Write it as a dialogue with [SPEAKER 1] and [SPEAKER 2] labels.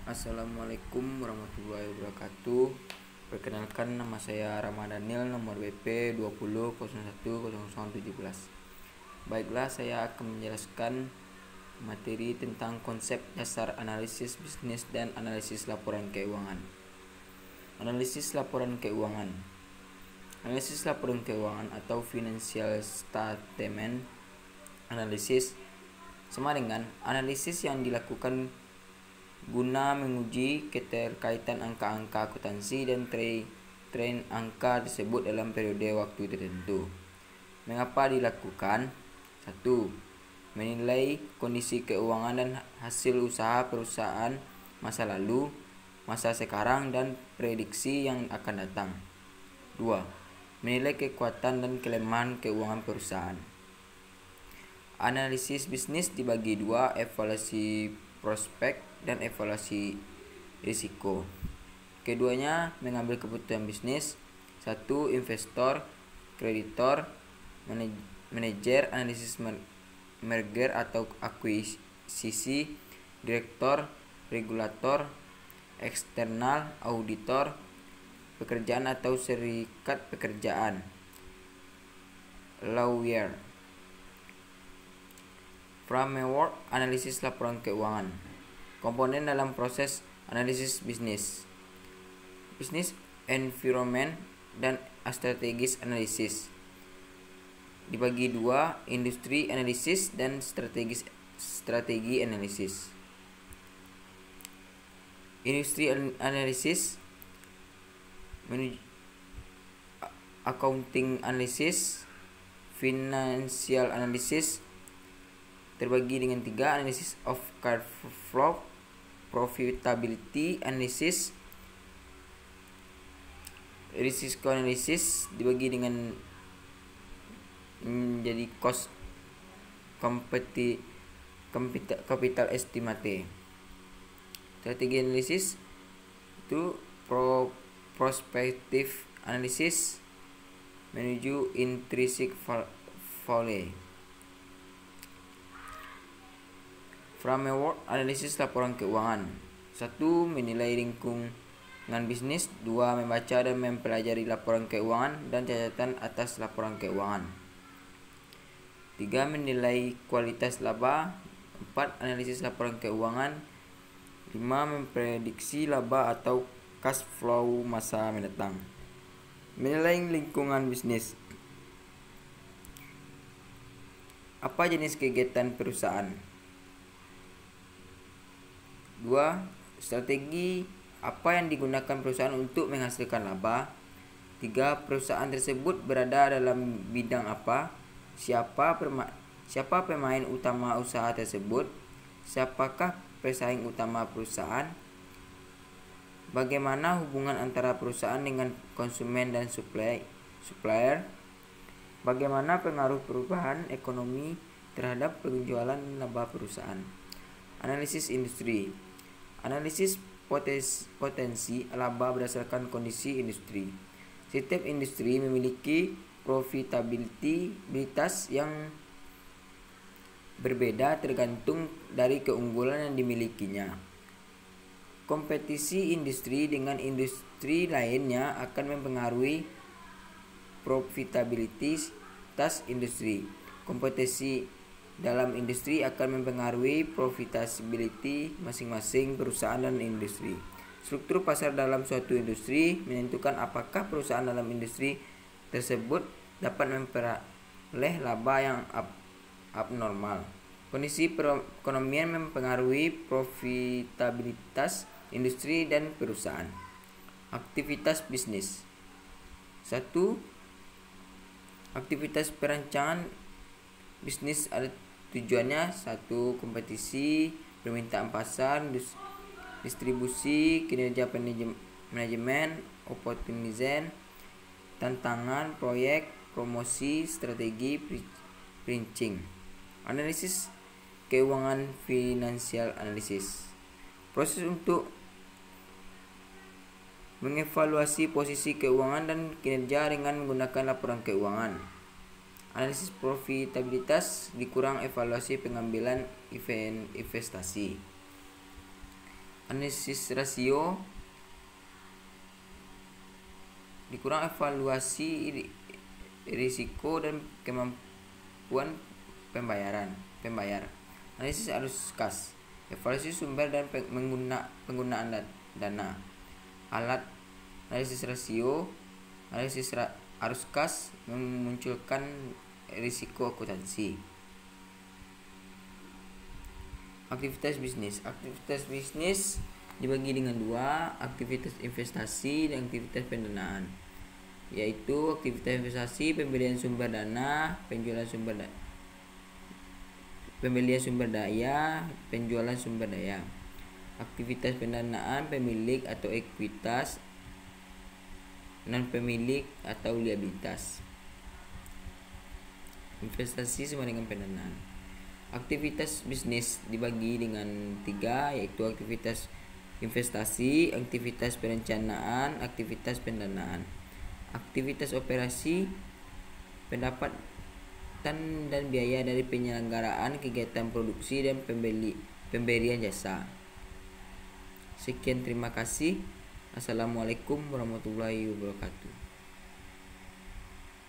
[SPEAKER 1] Assalamualaikum warahmatullahi wabarakatuh. Perkenalkan, nama saya Ramadhanil, nomor BP 20010117. Baiklah, saya akan menjelaskan materi tentang konsep dasar analisis bisnis dan analisis laporan keuangan. Analisis laporan keuangan. Analisis laporan keuangan atau financial statement analysis sama dengan analisis yang dilakukan guna menguji keterkaitan angka-angka akuntansi dan tren angka tersebut dalam periode waktu tertentu. Mengapa dilakukan? 1. Menilai kondisi keuangan dan hasil usaha perusahaan masa lalu, masa sekarang, dan prediksi yang akan datang. 2. Menilai kekuatan dan kelemahan keuangan perusahaan. Analisis bisnis dibagi dua, evaluasi prospek dan evaluasi risiko. Keduanya mengambil kebutuhan bisnis. 1. Investor, kreditor, manajer, analisis merger atau akuisisi, direktor, regulator, eksternal, auditor, pekerjaan atau serikat pekerjaan, lawyer. Framework analisis laporan keuangan. Komponen dalam proses analisis bisnis. Business environment dan strategis analisis. Dibagi dua, industri analisis dan strategi analisis. Industri analisis, accounting analysis, financial analysis, terbagi dengan tiga, analisis of cash flow, profitability analysis, risiko analysis, dibagi dengan menjadi cost capital estimate. Strategi analisis itu prospective analysis menuju intrinsic value. Framework analisis laporan keuangan. 1. Menilai lingkungan bisnis. 2. Membaca dan mempelajari laporan keuangan dan catatan atas laporan keuangan. 3. Menilai kualitas laba. 4. Analisis laporan keuangan. 5. Memprediksi laba atau cash flow masa mendatang. Menilai lingkungan bisnis. Apa jenis kegiatan perusahaan? 2. Strategi apa yang digunakan perusahaan untuk menghasilkan laba. 3. Perusahaan tersebut berada dalam bidang apa? Siapa pemain utama usaha tersebut? Siapakah pesaing utama perusahaan? Bagaimana hubungan antara perusahaan dengan konsumen dan supplier? Bagaimana pengaruh perubahan ekonomi terhadap penjualan laba perusahaan? Analisis industri. Analisis potensi laba berdasarkan kondisi industri. Setiap industri memiliki profitabilitas yang berbeda tergantung dari keunggulan yang dimilikinya. Kompetisi industri dengan industri lainnya akan mempengaruhi profitabilitas industri. Kompetisi dalam industri akan mempengaruhi profitability masing-masing perusahaan dan industri. Struktur pasar dalam suatu industri menentukan apakah perusahaan dalam industri tersebut dapat memperoleh laba yang abnormal. Kondisi perekonomian mempengaruhi profitabilitas industri dan perusahaan. Aktivitas bisnis. 1. Aktivitas perancangan bisnis ada tujuannya. 1. Kompetisi, permintaan pasar, distribusi, kinerja manajemen, opportunism, tantangan, proyek, promosi, strategi, pitching. Analisis keuangan, financial analysis. Proses untuk mengevaluasi posisi keuangan dan kinerja dengan menggunakan laporan keuangan. Analisis profitabilitas dikurang evaluasi pengambilan investasi. Analisis rasio dikurang evaluasi risiko dan kemampuan pembayar. Analisis arus kas, evaluasi sumber dan penggunaan dana. Alat analisis rasio, analisis arus kas memunculkan risiko akuntansi. Aktivitas bisnis dibagi dengan dua, aktivitas investasi dan aktivitas pendanaan. Yaitu aktivitas investasi, pembelian sumber dana, penjualan sumber daya. Aktivitas pendanaan, pemilik atau ekuitas, non pemilik atau liabilitas. Investasi sama dengan pendanaan. Aktivitas bisnis dibagi dengan tiga, yaitu aktivitas investasi, aktivitas perencanaan, aktivitas pendanaan. Aktivitas operasi, pendapatan dan biaya dari penyelenggaraan kegiatan produksi dan pemberian jasa. Sekian, terima kasih. Assalamualaikum warahmatullahi wabarakatuh.